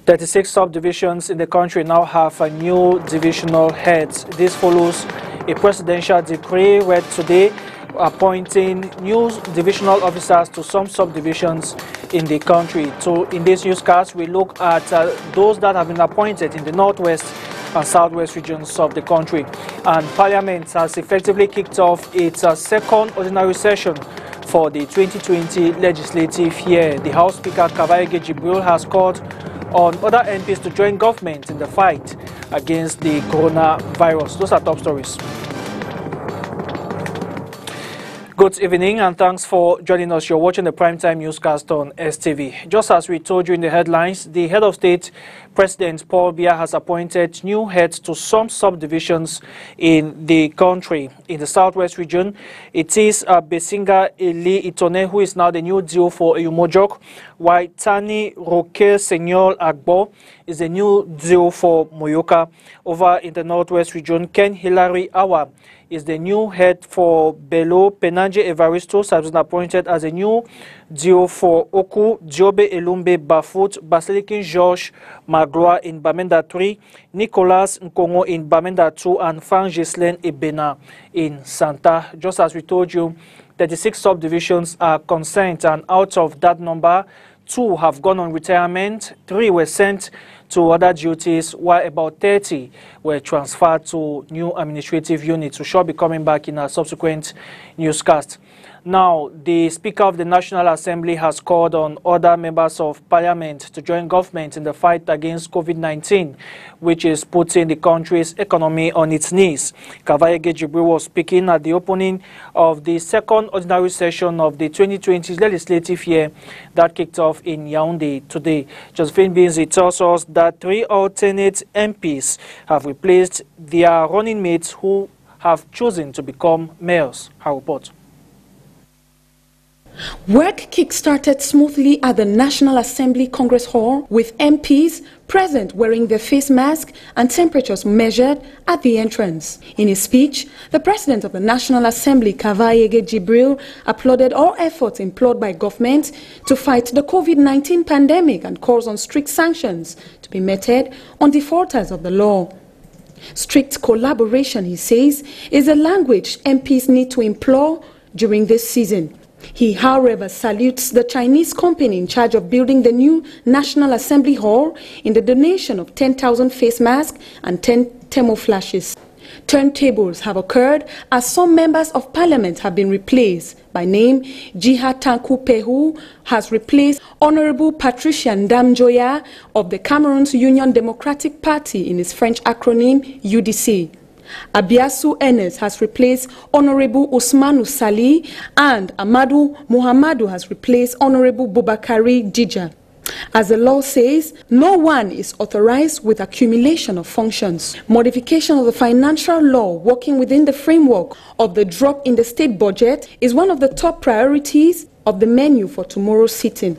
36 subdivisions in the country now have a new divisional heads. This follows a presidential decree read today appointing new divisional officers to some subdivisions in the country. So in this newscast, we look at those that have been appointed in the northwest and southwest regions of the country. And Parliament has effectively kicked off its second ordinary session for the 2020 legislative year. The House Speaker Krabi Jibril has called on other MPs to join government in the fight against the coronavirus. Those are top stories. Good evening and thanks for joining us. You're watching the Primetime Newscast on STV. Just as we told you in the headlines, the head of state, President Paul Biya, has appointed new heads to some subdivisions in the country. In the southwest region, it is Basinger Eli Itone, who is now the new DO for Eyumojok, while Tani Roque Senyor Agbo is the new DO for Moyoka. Over in the northwest region, Ken Hilary Awa is the new head for Belo. Penanje Evaristos has been appointed as a new DO for Oku. Diobe Elumbe Bafut, Basilikin George Magloa in Bamenda 3, Nicolas Nkongo in Bamenda 2, and Frank Gislaine Ebena in Santa. Just as we told you, 36 subdivisions are concerned, and out of that number, 2 have gone on retirement, 3 were sent to other duties, while about 30 were transferred to new administrative units. We shall be coming back in a subsequent newscast. Now, the Speaker of the National Assembly has called on other members of Parliament to join government in the fight against COVID-19, which is putting the country's economy on its knees. Krabi Jibril was speaking at the opening of the second ordinary session of the 2020 legislative year that kicked off in Yaoundé today. Josephine Binzi tells us that 3 alternate MPs have replaced their running mates who have chosen to become mayors. Her report. Work kick-started smoothly at the National Assembly Congress Hall, with MPs present wearing their face masks and temperatures measured at the entrance. In his speech, the President of the National Assembly, Krabi Jibril, applauded all efforts employed by government to fight the COVID-19 pandemic and calls on strict sanctions to be meted on defaulters of the law. Strict collaboration, he says, is a language MPs need to employ during this season. He, however, salutes the Chinese company in charge of building the new National Assembly Hall in the donation of 10,000 face masks and 10 thermoflashes. Turntables have occurred as some members of parliament have been replaced. By name, Jiha Tanku Pehu has replaced Honorable Patricia Ndamjoya of the Cameroon's Union Democratic Party in its French acronym UDC. Abiasu Enes has replaced Honorable Usmanu Sali, and Amadou Muhammadu has replaced Honorable Bubakari Dija. As the law says, no one is authorized with accumulation of functions. Modification of the financial law working within the framework of the drop in the state budget is one of the top priorities of the menu for tomorrow's sitting.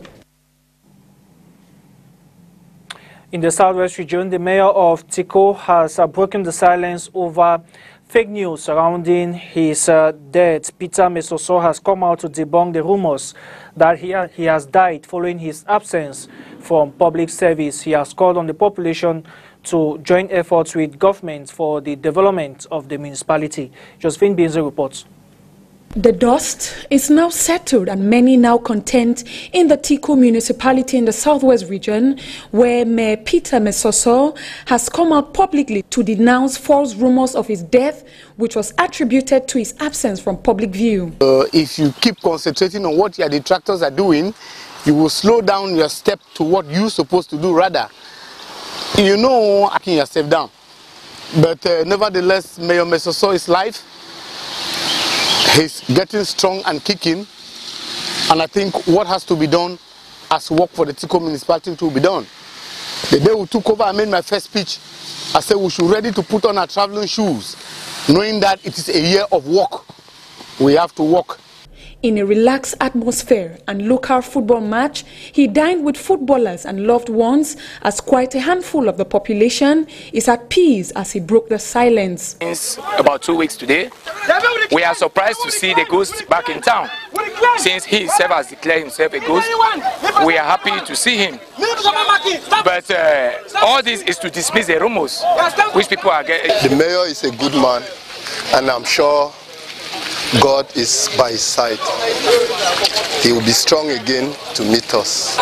In the southwest region, the mayor of Chico has broken the silence over fake news surrounding his death. Peter Mesoso has come out to debunk the rumors that he has died following his absence from public service. He has called on the population to join efforts with government for the development of the municipality. Josephine Binzi reports. The dust is now settled and many now content in the Chico municipality in the southwest region, where Mayor Peter Mesoso has come out publicly to denounce false rumors of his death, which was attributed to his absence from public view. If you keep concentrating on what your detractors are doing, you will slow down your step to what you're supposed to do rather. You know, acting yourself down. But nevertheless, Mayor Mesoso is live. He's getting strong and kicking, and I think what has to be done as work for the Chico municipality to be done. The day we took over, I made my first speech. I said we should ready to put on our traveling shoes, knowing that it is a year of work. We have to work. In a relaxed atmosphere and local football match, he dined with footballers and loved ones as quite a handful of the population is at peace as he broke the silence. Since about 2 weeks today, we are surprised to see the ghost back in town. since he himself has declared himself a ghost, we are happy to see him. But all this is to dismiss the rumors which people are getting. The mayor is a good man, and I'm sure God is by his side. He will be strong again to meet us.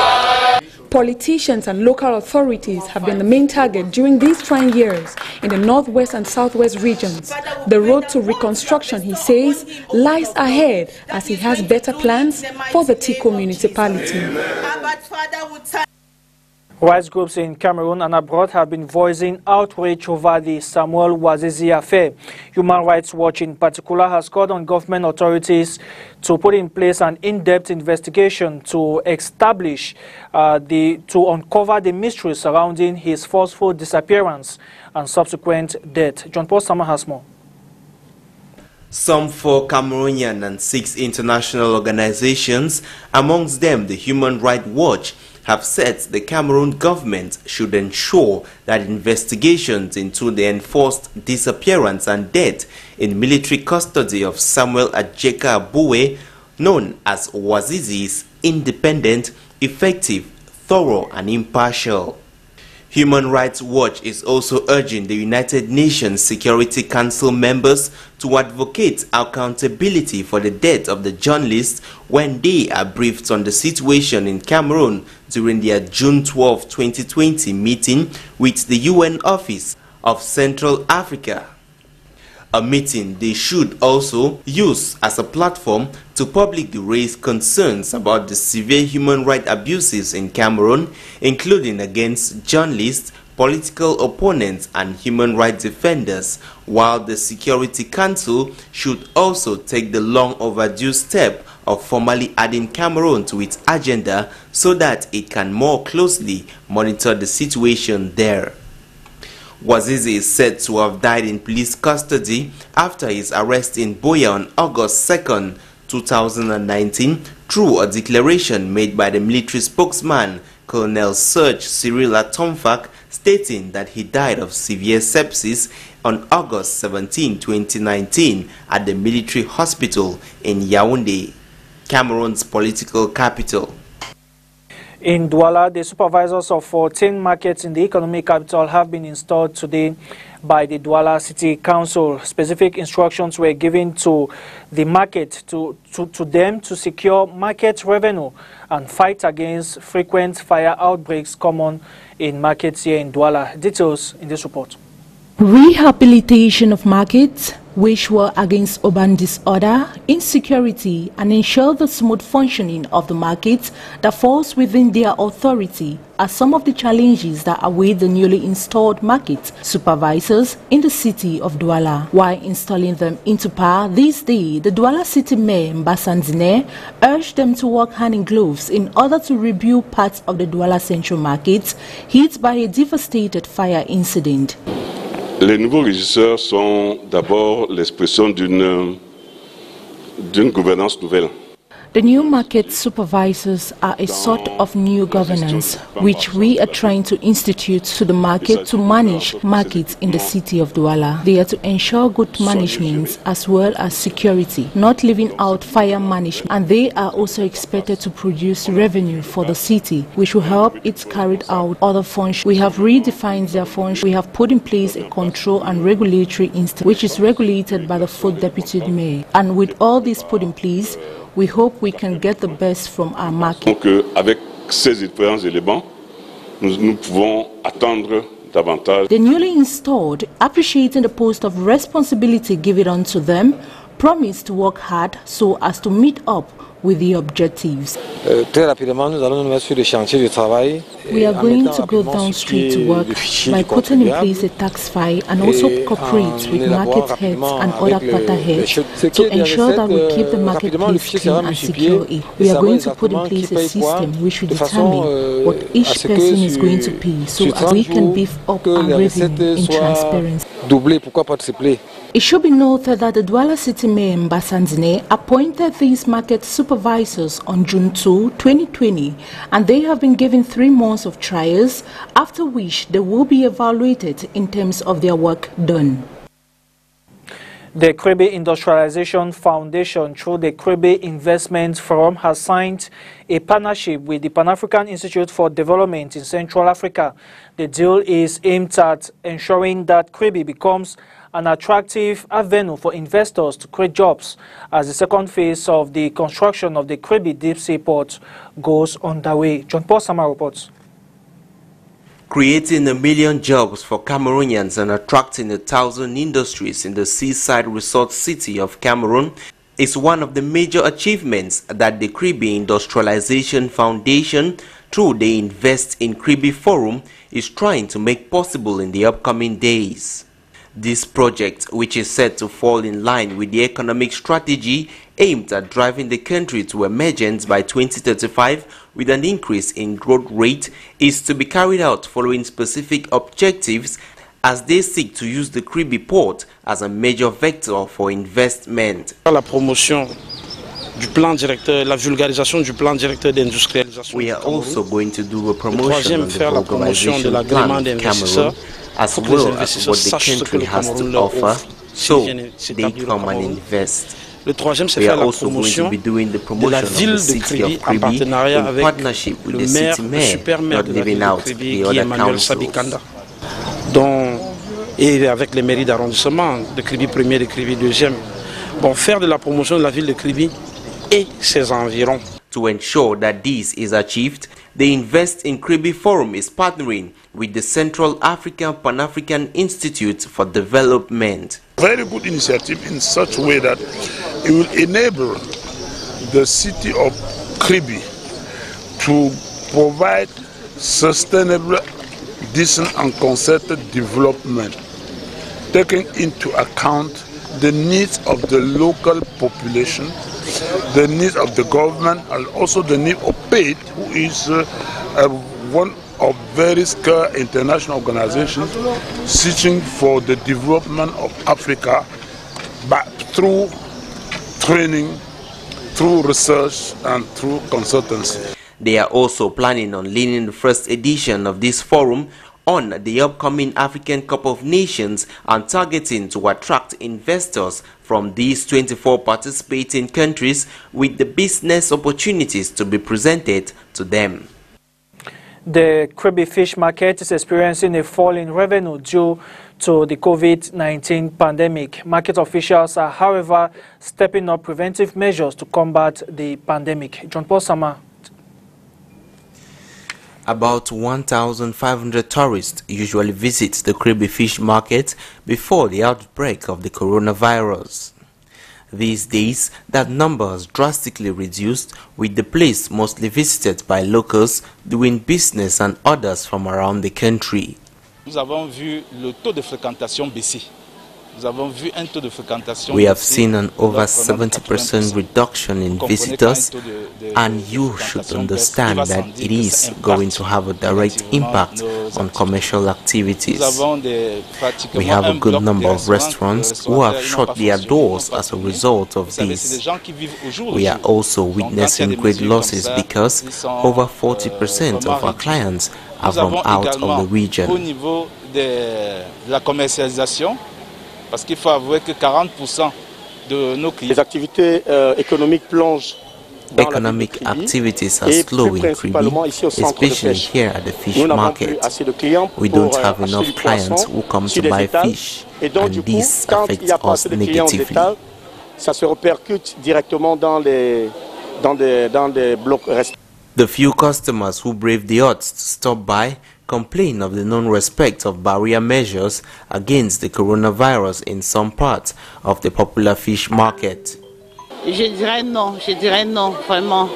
Politicians and local authorities have been the main target during these trying years in the northwest and southwest regions. The road to reconstruction, he says, lies ahead as he has better plans for the Chico municipality. Rights groups in Cameroon and abroad have been voicing outrage over the Samuel Nsoesie affair. Human Rights Watch in particular has called on government authorities to put in place an in-depth investigation to establish, to uncover the mystery surrounding his forceful disappearance and subsequent death. John Paul Sama has more. Some 4 Cameroonian and 6 international organizations, amongst them the Human Rights Watch, have said the Cameroon government should ensure that investigations into the enforced disappearance and death in military custody of Samuel Ajeka Abuwe, known as Nsoesie, is independent, effective, thorough and impartial. Human Rights Watch is also urging the United Nations Security Council members to advocate accountability for the death of the journalists when they are briefed on the situation in Cameroon during their June 12, 2020 meeting with the UN Office of Central Africa. A meeting they should also use as a platform to publicly raise concerns about the severe human rights abuses in Cameroon, including against journalists, political opponents and human rights defenders, while the Security Council should also take the long overdue step of formally adding Cameroon to its agenda so that it can more closely monitor the situation there. Nsoesie is said to have died in police custody after his arrest in Boya on August 2, 2019, through a declaration made by the military spokesman, Colonel Serge Cyril Atomfak, stating that he died of severe sepsis on August 17, 2019 at the military hospital in Yaoundé, Cameroon's political capital. In Douala, the supervisors of 14 markets in the economic capital have been installed today by the Douala City Council. Specific instructions were given to the market to them to secure market revenue and fight against frequent fire outbreaks common in markets here in Douala. Details in this report. Rehabilitation of markets, which were against urban disorder, insecurity, and ensure the smooth functioning of the markets that falls within their authority are some of the challenges that await the newly installed market supervisors in the city of Douala. While installing them into power this day, the Douala City Mayor, Basinger, urged them to work hand in gloves in order to rebuild parts of the Douala Central Markets hit by a devastated fire incident. Les nouveaux régisseurs sont d'abord l'expression d'une gouvernance nouvelle. The new market supervisors are a sort of new governance, which we are trying to institute to the market to manage markets in the city of Douala. They are to ensure good management as well as security, not leaving out fire management, and they are also expected to produce revenue for the city, which will help it carry out other functions. We have redefined their functions. We have put in place a control and regulatory instance, which is regulated by the 4th Deputy Mayor. And with all this put in place, we hope we can get the best from our market. Donc, avec ces différents éléments, nous pouvons attendre davantage. The newly installed, appreciating the post of responsibility given unto them, promise to work hard so as to meet up with the objectives. Très rapidement, nous allons nous mettre sur le chantier du travail. We are going to go down street to work by putting in place a tax file and also cooperate with market heads and other quarter heads to ensure that we keep the marketplace clean and secure. We are going to put in place a system which will determine what each person is going to pay so as we can beef up our revenue in transparency. It should be noted that the Douala City Mayor Basinger appointed these market supervisors on June 2, 2020, and they have been given 3 months of trials, after which they will be evaluated in terms of their work done. The Crabby Industrialization Foundation, through the Crabby Investment Forum, has signed a partnership with the Pan-African Institute for Development in Central Africa. The deal is aimed at ensuring that Crabby becomes an attractive avenue for investors to create jobs as the second phase of the construction of the Crabby Deep Sea Port goes underway. John Paul Sama reports. Creating 1 million jobs for Cameroonians and attracting 1,000 industries in the seaside resort city of Cameroon is one of the major achievements that the Crabby Industrialization Foundation, through the Invest in Crabby Forum, is trying to make possible in the upcoming days. This project, which is set to fall in line with the economic strategy aimed at driving the country to emergence by 2035 with an increase in growth rate, is to be carried out following specific objectives as they seek to use the Crabby port as a major vector for investment. La promotion du plan directeur, la vulgarisation du plan directeur d'industrialisation. We are also going to do a promotion on the vulgarization plan of Cameroon, as well as what the country has to offer, so they come and invest. We are also going to be doing the promotion of the city of Crabby in partnership with the city mayor, not leaving out the other councils. Et avec les mairies d'arrondissement de Crabby 1er et Crabby 2e, bon, faire de la promotion de la ville de Crabby et ses environs. To ensure that this is achieved, the Invest in Crabby Forum is partnering with the Central African Pan-African Institute for Development. Very good initiative in such a way that it will enable the city of Crabby to provide sustainable, decent and concerted development, taking into account the needs of the local population, the needs of the government, and also the need of PAID, who is one of very skilled international organizations searching for the development of Africa, but through training, through research and through consultancy. They are also planning on leading the first edition of this forum on the upcoming African Cup of Nations and targeting to attract investors from these 24 participating countries with the business opportunities to be presented to them. The Crabby fish market is experiencing a fall in revenue due to the COVID-19 pandemic. Market officials are, however, stepping up preventive measures to combat the pandemic. John Paul Sama. About 1,500 tourists usually visit the Crabby fish market before the outbreak of the coronavirus. These days, that number has drastically reduced, with the place mostly visited by locals doing business and others from around the country. Nous avons vu le taux de fréquentation baisser. We have seen an over 70% reduction in visitors, and you should understand that it is going to have a direct impact on commercial activities. We have a good number of restaurants who have shut their doors as a result of this. We are also witnessing great losses because over 40% of our clients are from out of the region. Parce qu'il faut avouer que 40% de nos clients. Les activités économiques plongent. Economic activities are slow in Crabby, especially here at the fish market. We don't have enough clients who come to buy fish, and this affects us negatively. Ça se répercute directement dans les blocs restants. The few customers who brave the odds to stop by complain of the non-respect of barrier measures against the coronavirus in some parts of the popular fish market. Je dirais non, vraiment.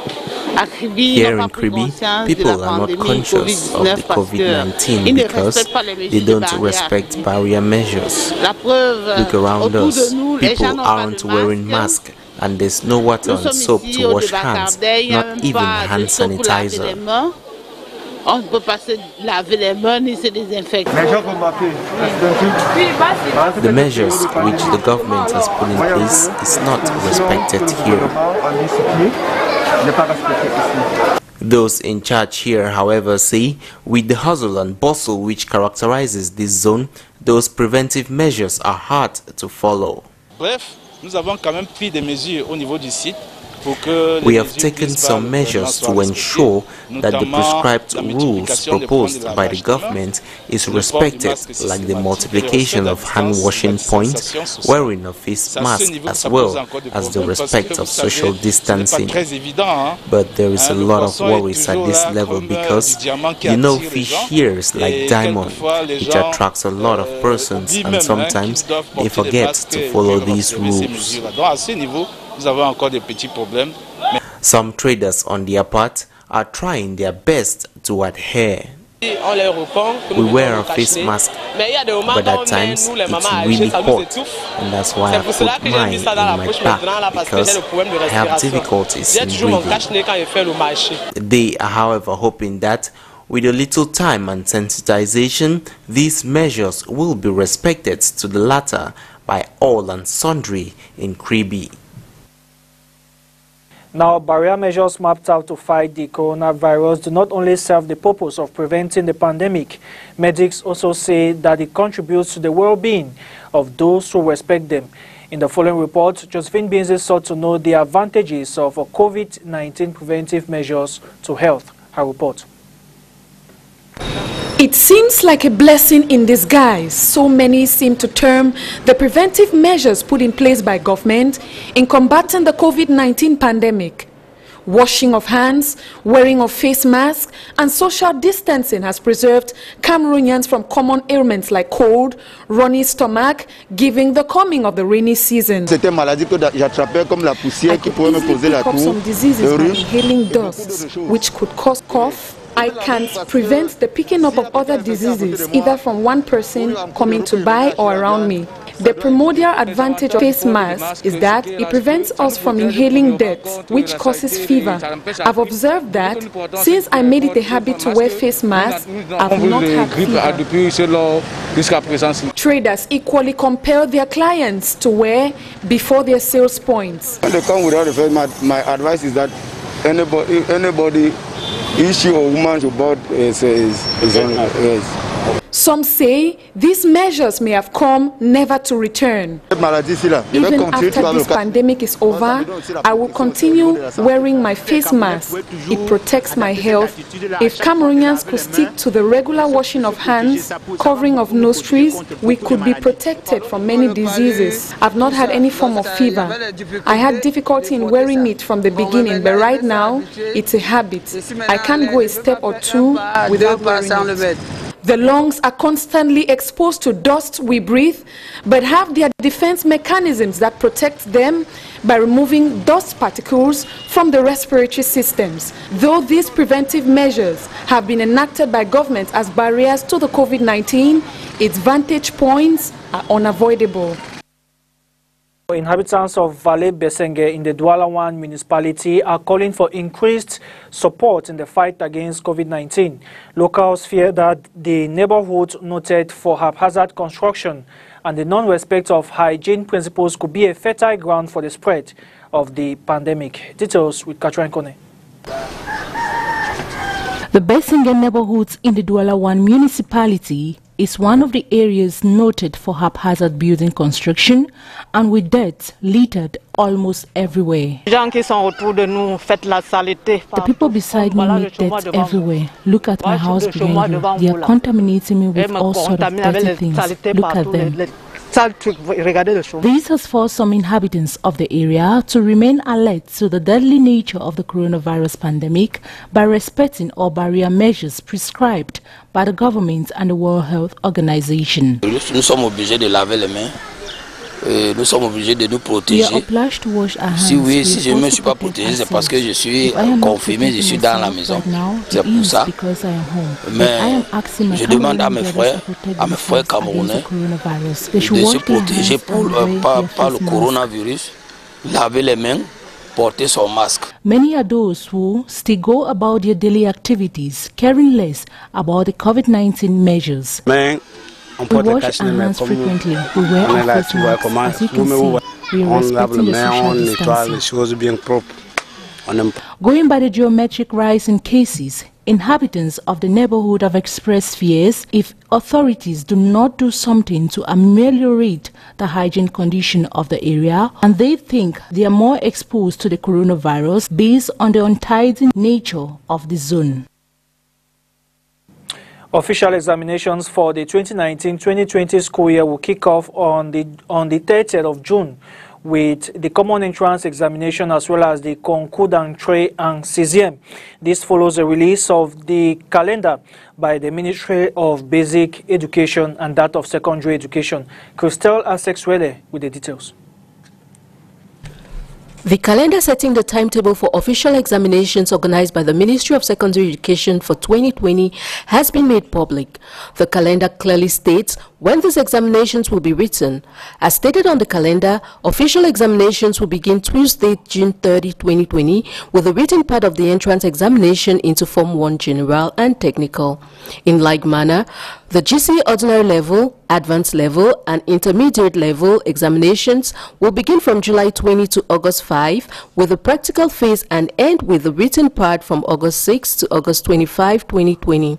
Here in Crabby, people are not conscious of the COVID-19 because they don't respect barrier measures. Look around us, people aren't wearing masks, and there's no water and soap to wash hands, not even hand sanitizer. On peut pas se laver les mains ni se désinfecter. The measures which the government has put in place is not respected here. Those in charge here, however, say with the hustle and bustle which characterizes this zone, those preventive measures are hard to follow. Bref, nous avons quand même pris des mesures au niveau du site. We have taken some measures to ensure that the prescribed rules proposed by the government is respected, like the multiplication of hand-washing points, wearing a face mask, as well as the respect of social distancing. But there is a lot of worries at this level because, you know, fish hears like diamond, which attracts a lot of persons, and sometimes they forget to follow these rules. Some traders, on their part, are trying their best to adhere. We wear a face mask, but at times it's really hot, and that's why I put mine in my back, because I have difficulties in breathing. They are, however, hoping that with a little time and sensitization, these measures will be respected to the latter by all and sundry in Krabi. Now, barrier measures mapped out to fight the coronavirus do not only serve the purpose of preventing the pandemic. Medics also say that it contributes to the well-being of those who respect them. In the following report, Josephine Binzi sought to know the advantages of COVID-19 preventive measures to health. Her report. It seems like a blessing in disguise. So many seem to term the preventive measures put in place by government in combating the COVID-19 pandemic. Washing of hands, wearing of face masks, and social distancing has preserved Cameroonians from common ailments like cold, runny stomach, giving the coming of the rainy season. I could easily pick up some diseases by inhaling dust, which could cause cough. I can't prevent the picking up of other diseases, either from one person coming to buy or around me. The primordial advantage of face mask is that it prevents us from inhaling dirt, which causes fever. I've observed that since I made it a habit to wear face masks, I've not had fever. Traders equally compel their clients to wear before their sales points. When they come without the face mask, my advice is that anybody issue or woman to board is Some say these measures may have come never to return. Even after this pandemic is over, I will continue wearing my face mask. It protects my health. If Cameroonians could stick to the regular washing of hands, covering of nostrils, we could be protected from many diseases. I've not had any form of fever. I had difficulty in wearing it from the beginning, but right now it's a habit. I can't go a step or two without wearing it. The lungs are constantly exposed to dust we breathe, but have their defense mechanisms that protect them by removing dust particles from the respiratory systems. Though these preventive measures have been enacted by government as barriers to the COVID-19, its vantage points are unavoidable. Inhabitants of Valley Basinger in the Douala 1 municipality are calling for increased support in the fight against COVID-19. Locals fear that the neighborhood noted for haphazard construction and the non-respect of hygiene principles could be a fertile ground for the spread of the pandemic. Details with Katrin Kone. The Basinger neighborhoods in the Douala 1 municipality is one of the areas noted for haphazard building construction and with dirt littered almost everywhere. The people beside me make dirt everywhere. Look at my house behind you. They are contaminating me with all sorts of dirty things. Look at them. This has forced some inhabitants of the area to remain alert to the deadly nature of the coronavirus pandemic by respecting all barrier measures prescribed by the government and the World Health Organization. Nous sommes obligés de nous protéger. Si oui, si je ne me suis pas protégé, c'est parce que je suis confiné, je suis dans la maison. C'est pour ça. Mais je demande à mes frères camerounais de se protéger par le coronavirus, laver les mains, porter son masque. Many are those who still go about their daily activities, caring less about the COVID-19 measures. We wash our hands frequently. We wear our face masks. As you can see, we are respecting the social distancing. Going by the geometric rise in cases Inhabitants of the neighborhood have expressed fears if authorities do not do something to ameliorate the hygiene condition of the area, and they think they are more exposed to the coronavirus based on the untidy nature of the zone. Official examinations for the 2019-2020 school year will kick off on the 30th of June with the common entrance examination as well as the concours d'entrée and sixième. This follows the release of the calendar by the Ministry of Basic Education and that of Secondary Education. Christelle Asexwele with the details. The calendar setting the timetable for official examinations organized by the Ministry of Secondary Education for 2020 has been made public. The calendar clearly states when these examinations will be written. As stated on the calendar, official examinations will begin Tuesday, June 30, 2020, with the written part of the entrance examination into Form 1 General and Technical. In like manner, the GC Ordinary Level, Advanced Level, and Intermediate Level examinations will begin from July 20 to August 5, with the practical phase and end with the written part from August 6 to August 25, 2020.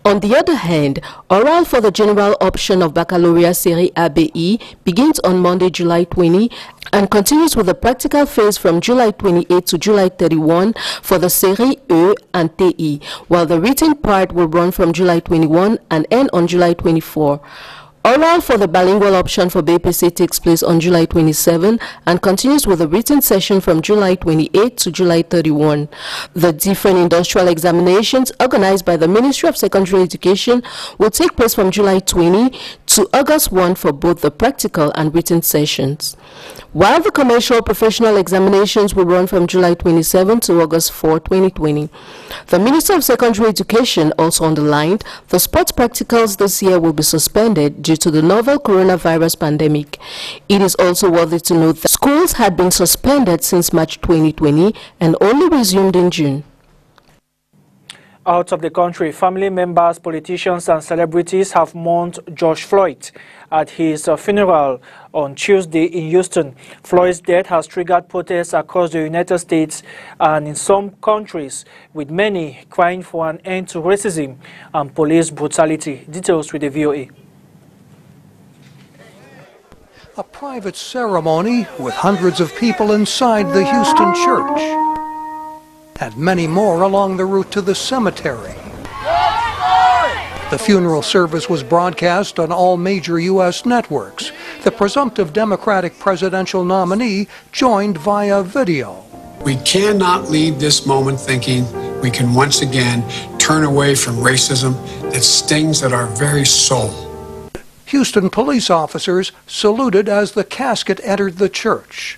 On the other hand, oral for the general option of Baccalaureate Série ABE begins on Monday, July 20, and continues with the practical phase from July 28 to July 31 for the Série E and TE, while the written part will run from July 21 and end on July 24. Oral for the bilingual option for BPC takes place on July 27 and continues with the written session from July 28 to July 31. The different industrial examinations organized by the Ministry of Secondary Education will take place from July 20 to August 1 for both the practical and written sessions, while the commercial professional examinations will run from July 27 to August 4, 2020. The Minister of Secondary Education also underlined the sports practicals this year will be suspended due to the novel coronavirus pandemic. It is also worthy to note that schools had been suspended since March 2020 and only resumed in June. Out of the country, family members, politicians and celebrities have mourned George Floyd at his funeral on Tuesday in Houston. Floyd's death has triggered protests across the United States and in some countries, with many crying for an end to racism and police brutality. Details with the VOA. A private ceremony with hundreds of people inside the Houston church, and many more along the route to the cemetery. The funeral service was broadcast on all major U.S. networks. The presumptive Democratic presidential nominee joined via video. We cannot leave this moment thinking we can once again turn away from racism that stings at our very soul. Houston police officers saluted as the casket entered the church.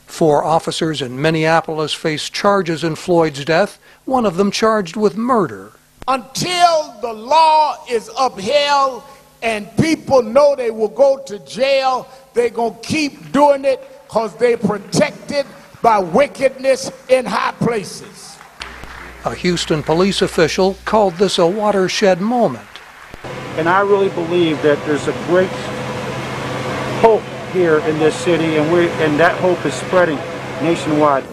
4 officers in Minneapolis faced charges in Floyd's death, one of them charged with murder. Until the law is upheld and people know they will go to jail, they're going to keep doing it because they're protected by wickedness in high places. A Houston police official called this a watershed moment. And I really believe that there's a great hope here in this city, and that hope is spreading nationwide.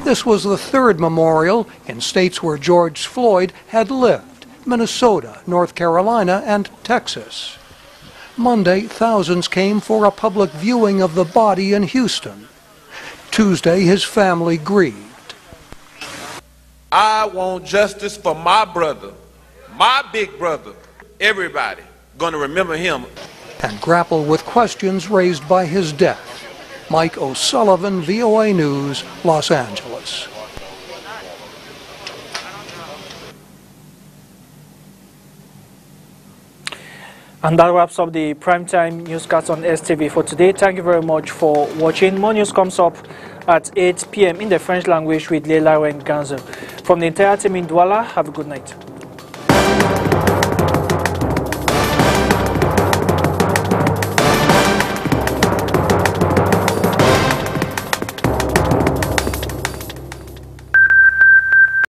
This was the 3rd memorial in states where George Floyd had lived: Minnesota, North Carolina, and Texas. Monday, thousands came for a public viewing of the body in Houston. Tuesday, his family grieved. I want justice for my brother, my big brother. Everybody going to remember him. And grapple with questions raised by his death. Mike O'Sullivan, VOA News, Los Angeles. And that wraps up the primetime newscast on STV for today. Thank you very much for watching. More news comes up at 8 p.m. in the French language with Leila Ganzo. From the entire team in Douala, have a good night.